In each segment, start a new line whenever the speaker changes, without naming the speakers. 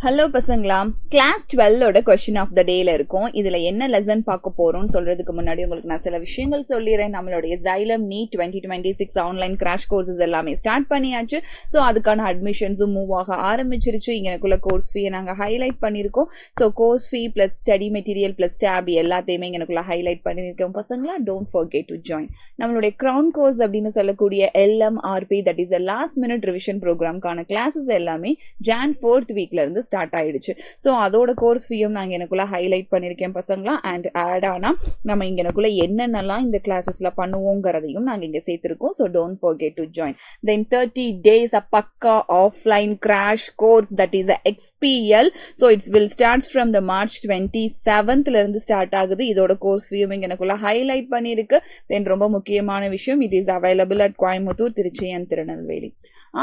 Hello பசங்களா, class 12ஓட question of the டேல இருக்கும். இதுல என்ன லெசன் பார்க்க போறோம்னு சொல்றதுக்கு முன்னாடி உங்களுக்கு நான் சில விஷயங்கள் சொல்லிடுறேன். நம்மளுடைய Xylem NEET 2026 online crash courses எல்லாமே ஸ்டார்ட் பண்ணியாச்சு. ஸோ அதுக்கான அட்மிஷன்ஸும் மூவ் ஆக ஆரம்பிச்சிருச்சு. இங்கனக்குள்ள கோர்ஸ் ஃபீயை நாங்கள் ஹைலைட் பண்ணியிருக்கோம். So course fee plus study material plus tab எல்லாத்தையுமே இங்கனக்குள்ள ஹைலைட் பண்ணியிருக்கோம். பசங்களா, டோன்ட் ஃபர்கெட் டு ஜாயின். நம்மளுடைய க்ரௌன் கோர்ஸ் அப்படின்னு சொல்லக்கூடிய LMRP, that is last minute revision ப்ரோக்ராம்கான கிளாஸஸ் எல்லாமே Jan 4th வீக்ல இருந்து ஸ்டார்ட் ஆயிடுச்சு. ஸோ அதோட கோர்ஸ் ஃபீயும் நாங்கள் எனக்குள்ள ஹைலைட் பண்ணியிருக்கேன் பசங்களா. அண்ட் ஆட் ஆனா நம்ம இங்க எனக்குள்ள என்னென்னலாம் இந்த கிளாஸஸ்ல பண்ணுவோங்கிறதையும் நாங்கள் இங்க சேர்த்திருக்கோம். So don't forget to join. Then 30 days a பக்கா offline crash course, that is XPL. So it's will start from the March 27th இருந்து ஸ்டார்ட் ஆகுது. இதோட கோர்ஸ் ஃபீயும் இங்க எனக்குள்ள ஹைலைட் பண்ணியிருக்கு. தென் ரொம்ப முக்கியமான விஷயம், it is available at Coimbatore, Tiruchi and Tirunelveli.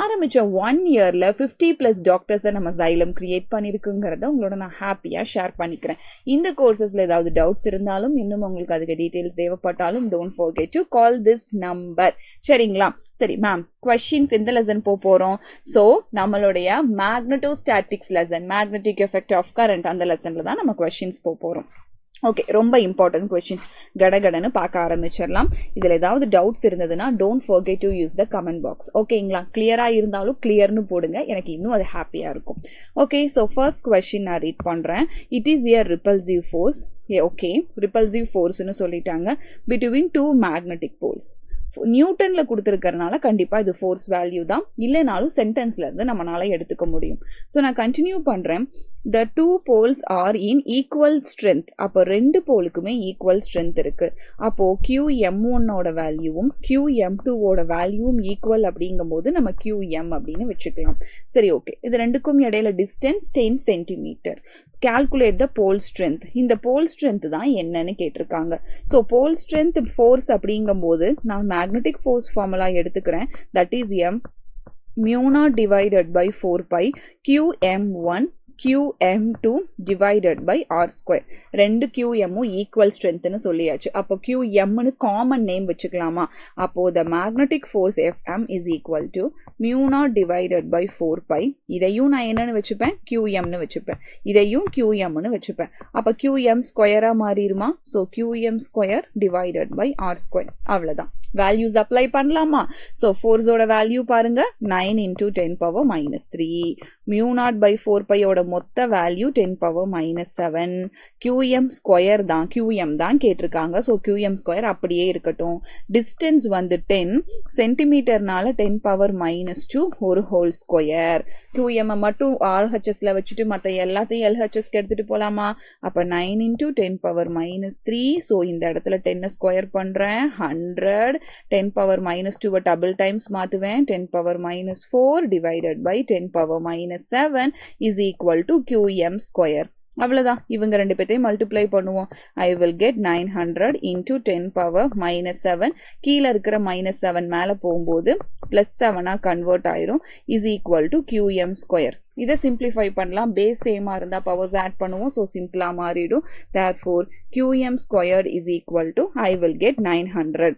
ஆரம்பிச்ச 1 yearல 50+ டாக்டர்ஸை நம்ம Xylem கிரியேட் பண்ணிருக்குங்கிறத உங்களோட நான் ஹாப்பியா ஷேர் பண்ணிக்கிறேன். இந்த கோர்சஸ்ல ஏதாவது டவுட்ஸ் இருந்தாலும், இன்னும் உங்களுக்கு அதுக்கு டீடைல்ஸ் தேவைப்பட்டாலும், don't forget to call this number. சரிங்களா? சரி மேம், கொஸ்டின்ஸ் எந்த லெசன் போறோம்? ஸோ நம்மளுடைய magnetostatics lesson, magnetic effect of current, அந்த லெசன்ல தான் நம்ம கொஸ்டின்ஸ் போறோம். ஓகே, ரொம்ப இம்பார்ட்டன்ட் கொஸ்டின்ஸ். கடகடன்னு பார்க்க ஆரம்பிச்சிடலாம். இதுல ஏதாவது டவுட்ஸ் இருந்ததுன்னா don't forget to use the comment box. ஓகேங்களா? கிளியரா இருந்தாலும் கிளியர்னு போடுங்க, எனக்கு இன்னும் அது ஹாப்பியா இருக்கும். ஓகே, ஸோ ஃபர்ஸ்ட் கொஸ்டின் நான் ரீட் பண்றேன். It is a repulsive force. Okay, repulsive forceன்னு சொல்லிட்டாங்க between two magnetic poles. நியூட்டன்ல கொடுத்துருக்கறனால கண்டிப்பா இது ஃபோர்ஸ் வேல்யூ தான், இல்லைனாலும் சென்டென்ஸ்ல இருந்து நம்மளால எடுத்துக்க முடியும். ஸோ நான் கண்டினியூ பண்றேன். The two poles are in equal strength. அப்போ ரெண்டு போலுக்குமே ஈக்குவல் ஸ்ட்ரென்த் இருக்கு. அப்போ QM1 ஓட வேல்யூவும் QM2 ஓட வேல்யூவும் ஈக்குவல் அப்படிங்கும் போது நம்ம QM அப்படின்னு வச்சுக்கலாம். சரி, ஓகே. இது ரெண்டுக்கும் இடையில distance 10 centimetre. Calculate the pole strength. இந்த போல் ஸ்ட்ரென்த் தான் என்னன்னு கேட்டிருக்காங்க. ஸோ போல் ஸ்ட்ரென்த் ஃபோர்ஸ் அப்படிங்கும் போது நான் மேக்னெட்டிக் ஃபோர்ஸ் ஃபார்முலா எடுத்துக்கிறேன். That is mu0 divided by 4 pi QM1 QM2 divided by R square. ரெண்டு QMும் ஈக்குவல் ஸ்ட்ரென்த்னு சொல்லியாச்சு. அப்போ QMனு காமன் நேம் வச்சுக்கலாமா? அப்போ the magnetic force FM is equal to mu0 divided by 4 pi. இதையும் நான் என்னன்னு வச்சுப்பேன்? QMனு வச்சுப்பேன். இதையும் QMனு வச்சுப்பேன். அப்போ QM ஸ்கொயரா மாறிடுமா? So QM square divided by R square. அவ்வளவுதான். வேல்யூஸ் அப்ளை பண்ணலாமா? ஸோ ஃபோர்ஸோட வேல்யூ பாருங்க, 9 into 10 power minus 3. mu0 by 4 pi ஓட மொத்த value 10 power minus 7. QM square தான், QM தான் கேட்டிருக்காங்க. ஸோ QM ஸ்கொயர் அப்படியே இருக்கட்டும். டிஸ்டன்ஸ் வந்து 10 சென்டிமீட்டர்னால 10 power minus 2 ஒரு ஹோல் ஸ்கொயர். QM மட்டும் RHSல வச்சுட்டு மற்ற எல்லாத்தையும் LHSக்கு எடுத்துட்டு போலாமா? அப்ப 9 into 10 power minus 3. ஸோ இந்த இடத்துல 10 ஸ்கொயர் பண்றேன், 100. 10 power minus 2 டபுள் டைம்ஸ் மாத்துவேன். 10 power minus 4 divided by 10 power minus 7 is equal to QM square. அவ்வளவுதான். இவங்க ரெண்டு பேர்த்தையும் மல்டிப்ளை பண்ணுவோம். I will get 900 into 10 power minus 7. கீழே இருக்கிற minus 7 மேல போகும்போது plus 7 கன்வெர்ட் ஆயிரும். is equal to QM square. இதை சிம்பிளிஃபை பண்ணலாம். பேஸ் சேமா இருந்தா பவர்ஸ் ஆட் பண்ணுவோம். ஸோ சிம்பிளா மாறிடும். therefore QM squared is equal to I will get 900.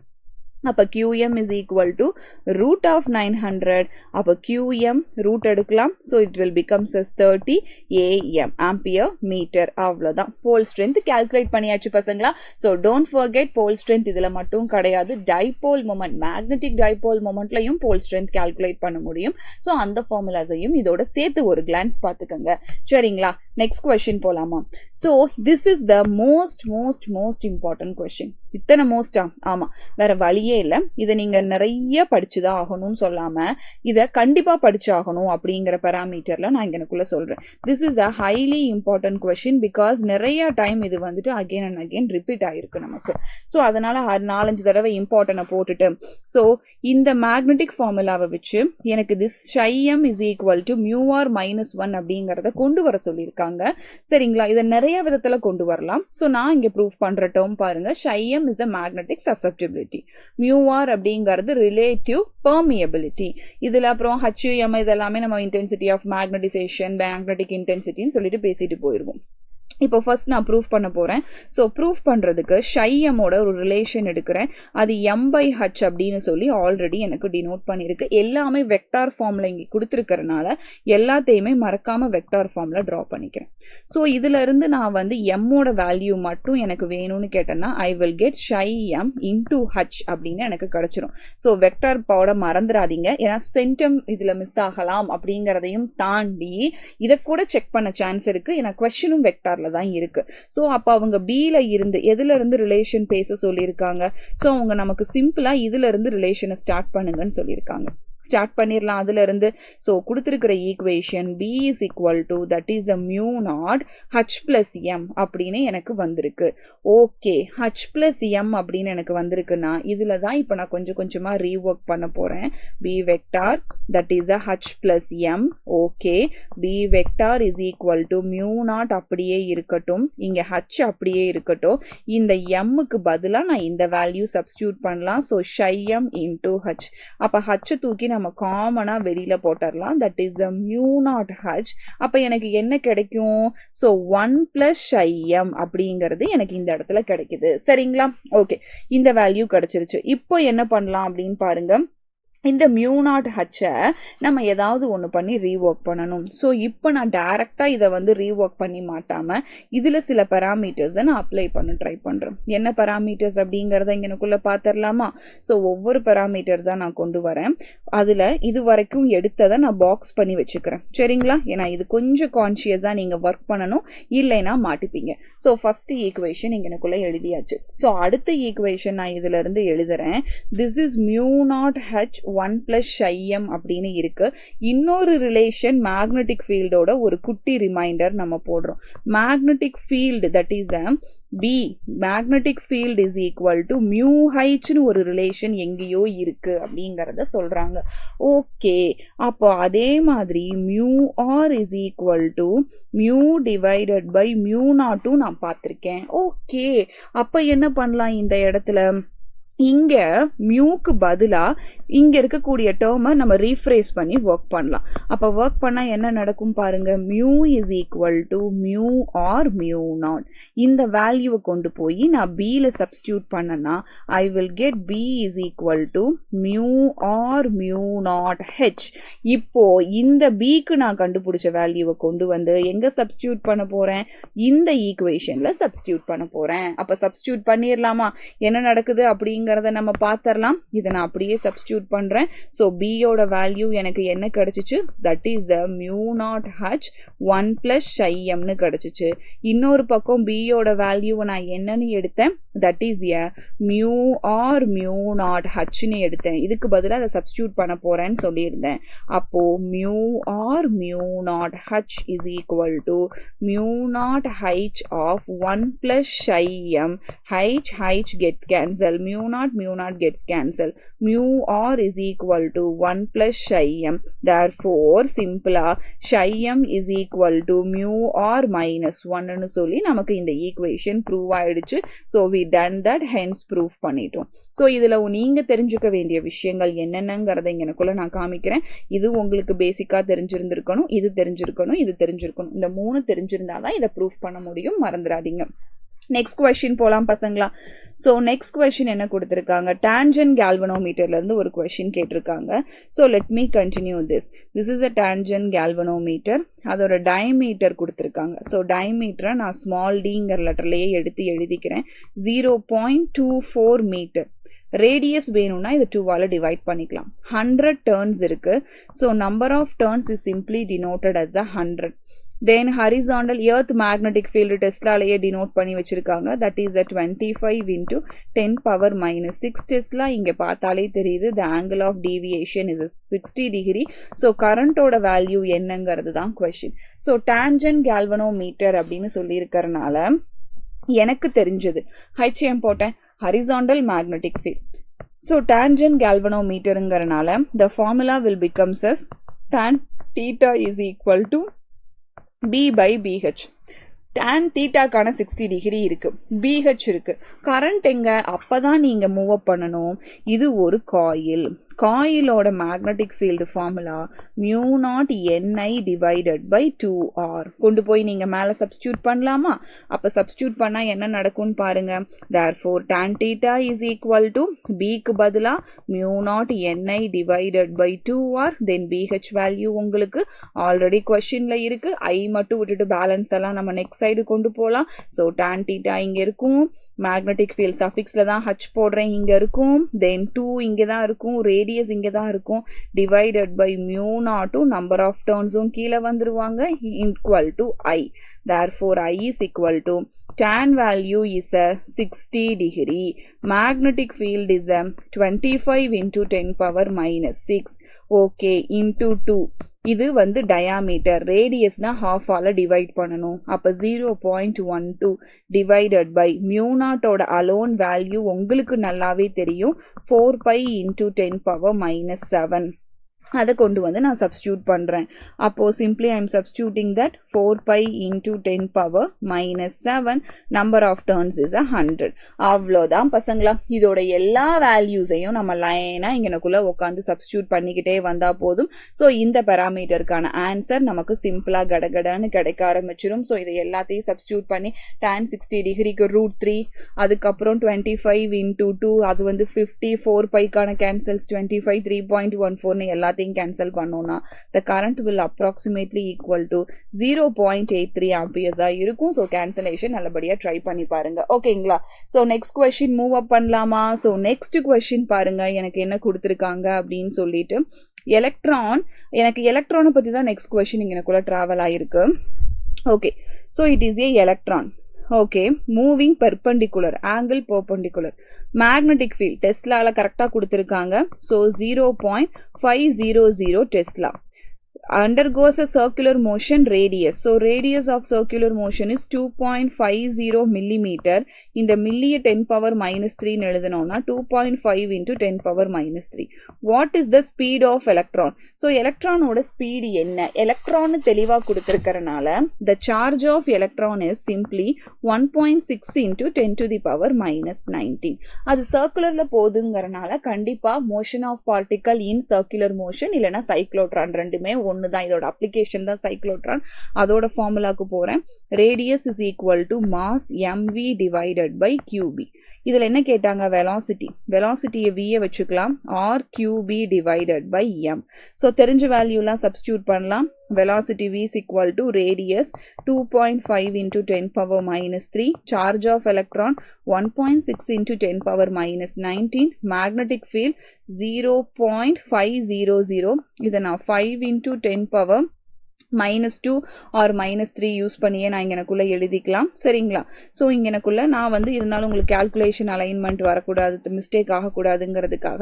அப்ப QM is equal to root of 900. அப்ப QM root எடுக்கலாம். So it will becomes as 30 AM, ampere meter. அவ்வளவுதான். போல் ஸ்ட்ரென்த் கால்குலேட் பண்ணியாச்சு பசங்களா. So don't forget pole strength இதுல மட்டும் கிடையாது. Dipole moment, magnetic dipole மொமெண்ட்லயும் போல் ஸ்ட்ரென்த் கால்குலேட் பண்ண முடியும். So அந்த ஃபார்முலாஸையும் இதோட சேர்த்து ஒரு கிளான்ஸ் பார்த்துக்கங்க. சரிங்களா? நெக்ஸ்ட் கொஸ்டின் போலாமா? So this is the most important question. இத்தனை மோஸ்டா? ஆமா, வேற வழியே இல்ல. இதை நீங்க நிறைய படிச்சுதான் ஆகணும்னு சொல்லாம இத கண்டிப்பா படிச்சாகணும் அப்படிங்கிற பாராமீட்டர்ல நான் இங்கனக்குள்ள சொல்றேன். This is a highly important question because நிறைய டைம் இது வந்துட்டு அகைன் அண்ட் அகைன் ரிப்பீட் ஆயிருக்கு நமக்கு. ஸோ அதனால 4-5 தடவை இம்பார்ட்டன்ட் போட்டுட்டு ஸோ இந்த மேக்னெட்டிக் ஃபார்முலாவை வச்சு எனக்கு this Ψm is equal to μr minus 1 அப்படிங்கறத கொண்டு வர சொல்லியிருக்காங்க. சரிங்களா? இதை நிறைய விதத்துல கொண்டு வரலாம். ஸோ நான் இங்க ப்ரூவ் பண்ற டேர்ம் பாருங்க. Ψm is a magnetic susceptibility. μr அப்படிங்கிறது ரிலேட்டிவ் பெர்மியபிலிட்டி. இதுல அப்புறம் HUM இதெல்லாமே நம்ம இன்டென்சிட்டி ஆஃப் மேக்னடைசேஷன், மேக்னெட்டிக் இன்டென்சிட்டின்னு சொல்லிட்டு பேசிட்டு போயிருவோம். இப்போ ஃபர்ஸ்ட் நான் ப்ரூஃப் பண்ண போறேன். ஸோ ப்ரூஃப் பண்றதுக்கு ஷைஎம்மோட ஒரு ரிலேஷன் எடுக்கிறேன். அது m/h அப்படின்னு சொல்லி ஆல்ரெடி எனக்கு டினோட் பண்ணிருக்கு. எல்லாமே வெக்டார் ஃபார்ம்ல இங்க கொடுத்துருக்கறனால எல்லாத்தையுமே மறக்காம வெக்டார் ஃபார்ம்ல டிரா பண்ணிக்கிறேன். ஸோ இதுல இருந்து நான் வந்து எம்மோட வேல்யூ மட்டும் எனக்கு வேணும்னு கேட்டேன்னா ஐ வில் கெட் ஷைஎம் இன்டூ h அப்படின்னு எனக்கு கிடைச்சிரும். ஸோ வெக்டார் போட மறந்துடாதீங்க, ஏன்னா சென்டம் இதுல மிஸ் ஆகலாம் அப்படிங்கறதையும் தாண்டி இதை கூட செக் பண்ண சான்ஸ் இருக்கு. ஏன்னா கொஸ்டினும் வெக்டார் தான் இருக்கு. சோ அப்ப அவங்க B-ல இருந்து எதுல இருந்து ரிலேஷன் பேச சொல்லியிருக்காங்க. சோ அவங்க நமக்கு சிம்பிளா இதுல இருந்து ரிலேஷனை ஸ்டார்ட் பண்ணுங்கன்னு சொல்லியிருக்காங்க. ஸ்டார்ட் பண்ணிடலாம் அதுல இருந்து. சோ கொடுத்திருக்கிற equation B is equal to that is a mu naught h plus m அப்படின்னு எனக்கு வந்திருக்கு. ஓகே, h plus m அப்படின்னு எனக்கு வந்திருக்குன்னா இதுல தான் இப்ப நான் கொஞ்சம் கொஞ்சமா ரீவொர்க் பண்ண போறேன். B vector that is a h plus m. Okay, B vector is equal to mu naught அப்படியே இருக்கட்டும், இங்க h அப்படியே இருக்கட்டும். இந்த m-க்கு பதிலா நான் இந்த வேல்யூ சப்ஸ்டிடியூட் பண்ணலாம். So psi m into h. அப்ப h தூக்கி நம்ம காமனா வெளியில போட்டுறலாம். that is a mu naught h. அப்ப எனக்கு என்ன கிடைக்கும்? சோ 1 plus psi m அப்படிங்கிறது எனக்கு இந்த இடத்துல கிடைக்குது. சரிங்களா? ஓகே, இந்த வேல்யூ கிடைச்சிருச்சு. இப்போ என்ன பண்ணலாம் அப்படின்னு பாருங்க. இந்த mu naught h நம்ம ஏதாவது ஒன்று பண்ணி ரீவொர்க் பண்ணணும். ஸோ இப்போ நான் டைரக்டா இதை வந்து ரீவொர்க் பண்ணி மாட்டாம இதுல சில பெராமீட்டர்ஸை நான் அப்ளை பண்ண ட்ரை பண்றேன். என்ன பெராமீட்டர்ஸ் அப்படிங்கறத இங்கனுக்குள்ள பாத்திரலாமா? ஸோ ஒவ்வொரு பெராமீட்டர்ஸா நான் கொண்டு வரேன். அதுல இது வரைக்கும் எடுத்ததை நான் பாக்ஸ் பண்ணி வச்சுக்கிறேன். சரிங்களா? ஏன்னா இது கொஞ்சம் கான்சியஸா நீங்க ஒர்க் பண்ணணும், இல்லைன்னா மாட்டிப்பீங்க. ஸோ ஃபர்ஸ்ட் ஈக்குவேஷன் இங்கனுக்குள்ள எழுதியாச்சு. ஸோ அடுத்த ஈக்குவேஷன் நான் இதுல இருந்து எழுதுறேன். This is mu naught h 1 plus psi m அப்படின்னு இருக்கு. இன்னொரு ரிலேஷன் மேக்னெட்டிக் ஃபீல்டோட ஒரு குட்டி ரிமைண்டர் நம்ம போடுறோம். Magnetic field that is B magnetic field is equal to mu h னு ஒரு ரிலேஷன் எங்கேயோ இருக்கு அப்படிங்கறத சொல்றாங்க. ஓகே, அப்போ அதே மாதிரி mu r is equal to mu divided by mu naught நான் பார்த்திருக்கேன். ஓகே, அப்ப என்ன பண்ணலாம் இந்த இடத்துல? இங்க மியூக்கு பதிலா இங்க இருக்கக்கூடிய டேர்மை நம்ம ரீஃப்ரேஸ் பண்ணி ஒர்க் பண்ணலாம். அப்ப ஒர்க் பண்ணா என்ன நடக்கும் பாருங்க. Mu is equal to mu r mu naught. இந்த வேல்யூவை கொண்டு போய் நான் B-ல சப்ஸ்டிடியூட் பண்ணனா I will get B is equal to mu r mu naught H. இப்போ இந்த B-க்கு நான் கண்டுபிடிச்ச வேல்யூவை கொண்டு வந்து எங்க சப்ஸ்டிடியூட் பண்ண போறேன்? இந்த ஈக்குவேஷன்ல சப்ஸ்டிடியூட் பண்ண போறேன். அப்ப சப்ஸ்டிடியூட் பண்ணிரலாமா? என்ன நடக்குது அப்படிங்கறத நம்ம பார்த்தறலாம். இத நான் அப்படியே சப்ஸ்டிடியூட் பண்றேன். சோ B யோட வேல்யூ எனக்கு என்ன கிடைச்சிச்சு? That is the mu naught h 1 plus psi m னு கிடைச்சிச்சு. இன்னொரு பக்கம் B யோட வேல்யூவை நான் என்னன்னு எடுத்தேன்? That is a mu or mu naught h னு எடுத்தேன். இதுக்கு பதிலா அதை சப்ஸ்டிடியூட் பண்ண போறேன்னு சொல்லியிருந்தேன். அப்போ mu or mu naught h is equal to mu naught h of 1 plus psi m. h gets cancelled. Mu naught gets cancelled. Mu r is equal to 1 plus psi m. Therefore, simple psi m is equal to mu r minus 1 னு சொல்லி நமக்கு இந்த equation prove ஆயிடுச்சு. So we done that, hence proof பண்ணிட்டோம். So இதுல நீங்க தெரிஞ்சுக்க வேண்டிய விஷயங்கள் என்னென்னங்கறத இங்கனக்குள்ள நான் காமிக்கிறேன். இது உங்களுக்கு பேசிக்கா தெரிஞ்சிருந்திருக்கணும், இது தெரிஞ்சிருக்கணும், இது தெரிஞ்சிருக்கணும். இந்த மூணு தெரிஞ்சிருந்தாதான் இதை ப்ரூவ் பண்ண முடியும், மறந்துடாதீங்க. நெக்ஸ்ட் கொஸ்டின் போலாம் பசங்களா. சோ நெக்ஸ்ட் கொஸ்டின் என்ன கொடுத்திருக்காங்க? டான்ஜென்ட் கேல்வனோமீட்டர்ல இருந்து ஒரு கொஸ்டின் கேட்டிருக்காங்க. So let me continue this. This is a tangent galvanometer. அதோட டயமீட்டர் கொடுத்திருக்காங்க. சோ டயமீட்டரை நான் ஸ்மால் டிங்கிற லெட்டர்லயே எடுத்து எழுதிக்கிறேன். 0.24 மீட்டர். ரேடியஸ் வேணும்னா இது 2ஆல டிவைட் பண்ணிக்கலாம். 100 டர்ன்ஸ் இருக்கு. So number of turns is simply denoted as 100. Then horizontal earth magnetic field Teslaலயே denote பண்ணி வச்சிருக்காங்க. That is a 25 into 10 power minus 6 Tesla. இங்க பார்த்தாலே தெரியுது the angle of deviation is 60 degree. So current ஓட value என்னங்கிறது தான் question. So tangent galvanometer அப்படின்னு சொல்லி இருக்கறனால எனக்கு தெரிஞ்சது HM போட்டேன், horizontal magnetic field. So tangent galvanometerங்கறனால the formula will becomes as tan theta is equal to B by BH. tan thetaக்கான 60 டிகிரி இருக்கு, BH இருக்கு. கரண்ட் எங்க? அப்பதான் நீங்க மூவ் அப் பண்ணணும். இது ஒரு காயில். காயிலோட magnetic field formula mu naught Ni divided by 2R. கொண்டு போய் நீங்க மேல சப்ஸ்டியூட் பண்ணலாமா? அப்ப சப்ஸ்டியூட் பண்ணா என்ன நடக்கும்னு பாருங்க. therefore tan theta is equal to B க்கு பதிலா mu naught Ni divided by 2R. then BH value உங்களுக்கு ஆல்ரெடி கொஸ்டின்ல இருக்கு. I மட்டும் விட்டுட்டு பேலன்ஸ் எல்லாம் நம்ம நெக்ஸ்ட் சைடு கொண்டு போலாம். ஸோ tan theta இங்க இருக்கும். மேக்னெட்டிக் ஃபீல்ட் சஃபிக்ஸ்ல தான் h போடுறேன், இங்க இருக்கும். தென் 2 இங்க தான் இருக்கும். ரேடியஸ் இங்க தான் இருக்கும். Divided by mu naught number of டர்ன்ஸும் கீழே வந்துருவாங்க equal to I. therefore I is equal to tan value is a 60 degree. Magnetic field is a 25 into 10 power minus 6. Okay, into 2. இது வந்து diameter. ரேடியஸ்னா half ஆல divide பண்ணணும். அப்ப 0.12 divided by mu naught ஓட alone value உங்களுக்கு நல்லாவே தெரியும். 4 pi into 10 power minus 7. அதை கொண்டு வந்து நான் சப்ஸ்டியூட் பண்றேன். அப்போ simply I am substituting that 4 pi into 10 power minus 7 number of turns is 100. அவ்வளோதான் பசங்களா. இதோட எல்லா வேல்யூஸையும் நம்ம லைனா இங்கனக்குள்ள உட்காந்து சப்ஸ்டியூட் பண்ணிக்கிட்டே வந்தா போதும். ஸோ இந்த பேராமீட்டருக்கான ஆன்சர் நமக்கு சிம்பிளா கடகடன்னு கிடைக்க ஆரம்பிச்சிடும். ஸோ இதை எல்லாத்தையும் சப்ஸ்டியூட் பண்ணி tan 60 டிகிரிக்கு √3, அதுக்கப்புறம் 25 into 2, அது வந்து 50, 4 பைக்கான கேன்சல்ஸ் 25, 3.14 எல்லாத்தையும் cancel பண்ணோம்னா the current will approximately equal to 0.83 amperes இருக்கும். so cancellation நல்லபடியா ட்ரை பண்ணி பாருங்க. ஓகேங்களா? so next question move up பண்ணலாமா? so next question பாருங்க எனக்கு என்ன கொடுத்திருக்காங்க அப்படின்னு சொல்லிட்டு எலக்ட்ரான். எனக்கு எலக்ட்ரானை பத்தி தான் next question இங்கனக்குள்ள டிராவல் ஆயிருக்கு. Okay, so it is a electron. okay, moving perpendicular, angle perpendicular. magnetic field டெஸ்லால கரெக்டா கொடுத்திருக்காங்க. so 0.500 Tesla. Undergoes a circular motion radius. So radius of circular motion is 2.50 millimeter. இந்த மில்லிய 10 power minus 3 எழுதணும்னா 2.5 into 10 power minus 3. What is the speed of electron? So electronோட speed என்ன? electron தெளிவா கொடுத்திருக்கறனால the charge of electron is simply 1.6 into 10 to the power minus 19. அது circularல போதுங்கறனால கண்டிப்பா motion of particle in circular motion இல்லனா cyclotron ரெண்டுமே ஒண்ணுதான். இதோட application தான் cyclotron. அதோட ஃபார்முலாக்கு போறேன். radius is equal to mass mv divided by qb. இதுல என்ன கேட்டாங்க? velocity. velocityயை v வச்சுக்கலாம். r qb divided by m. so தெரிஞ்ச வேல்யூலாம் சப்ஸ்டிட்யூட் பண்ணலாம். velocity v is equal to radius 2.5 into 10 power minus 3. charge of electron 1.6 into 10 power minus 19. magnetic field 0.500. இதை நான் 5 into 10 power minus 2 or minus 3 use பண்ணியே நான் இங்கனக்குள்ள எழுதிக்கலாம். சரிங்களா? So இங்கனக்குள்ள நான் வந்து இருந்தாலும் உங்களுக்கு calculation alignment வரக்கூடாது, மிஸ்டேக் ஆகக்கூடாதுங்கிறதுக்காக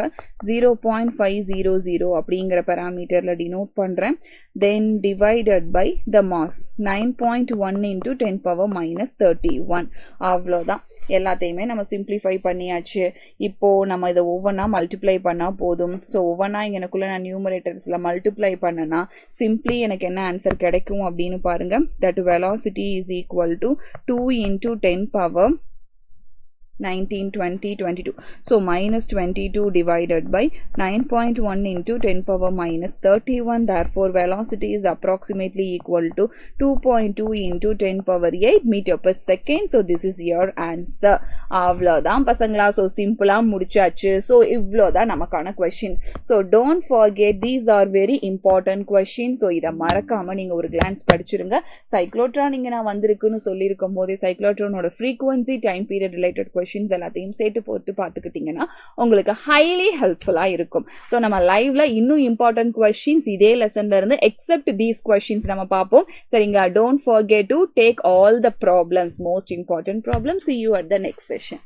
0.500 அப்படிங்கிற பேராமீட்டர்ல டினோட் பண்றேன். then divided by the mass 9.1 into 10 power minus 31. அவ்வளோதான். எல்லாத்தையுமே நம்ம சிம்பிளிஃபை பண்ணியாச்சு. இப்போ நம்ம இதை ஒவ்வொன்றா மல்டிப்ளை பண்ணா போதும். ஸோ ஒவ்வொன்றா இங்கனக்குள்ள நான் நியூமரேட்டர்ஸ்ல மல்டிப்ளை பண்ணனா சிம்பிளி எனக்கு என்ன ஆன்சர் கிடைக்கும் அப்படின்னு பாருங்க. that velocity is equal to 2 into 10 power 19, 20, 22. So minus 22 divided by 9.1 into 10 power minus 31. Therefore velocity is approximately equal to 2.2 into 10 power 8 meter per second. So this is your answer. அவ்வளோதான் பசங்களா. So சிம்பிளா முடிச்சாச்சு. So இவ்வளோதான் நமக்கான question. So don't forget these are very important question. So இதை மறக்காம நீங்க ஒரு கிளான்ஸ் படிச்சிருங்க. சைக்ளோட்ரான் இங்க நான் வந்திருக்குன்னு சொல்லியிருக்கும் போதே சைக்ளோட்ரானோட frequency, time period related questions எல்லாத்தையும் சேர்த்து போட்டு பார்த்துக்கிட்டீங்கன்னா உங்களுக்கு ஹைலி ஹெல்ப்ஃபுல்லா இருக்கும். ஸோ நம்ம லைவ்ல இன்னும் இம்பார்ட்டன்ட் கொஸ்டின்ஸ் இதே லெசன்ல இருந்து எக்ஸப்ட் தீஸ் கொஸ்டின்ஸ் நம்ம பார்ப்போம். சரிங்களா? Don't forget to take all the problems, most important problems. See you at the next session.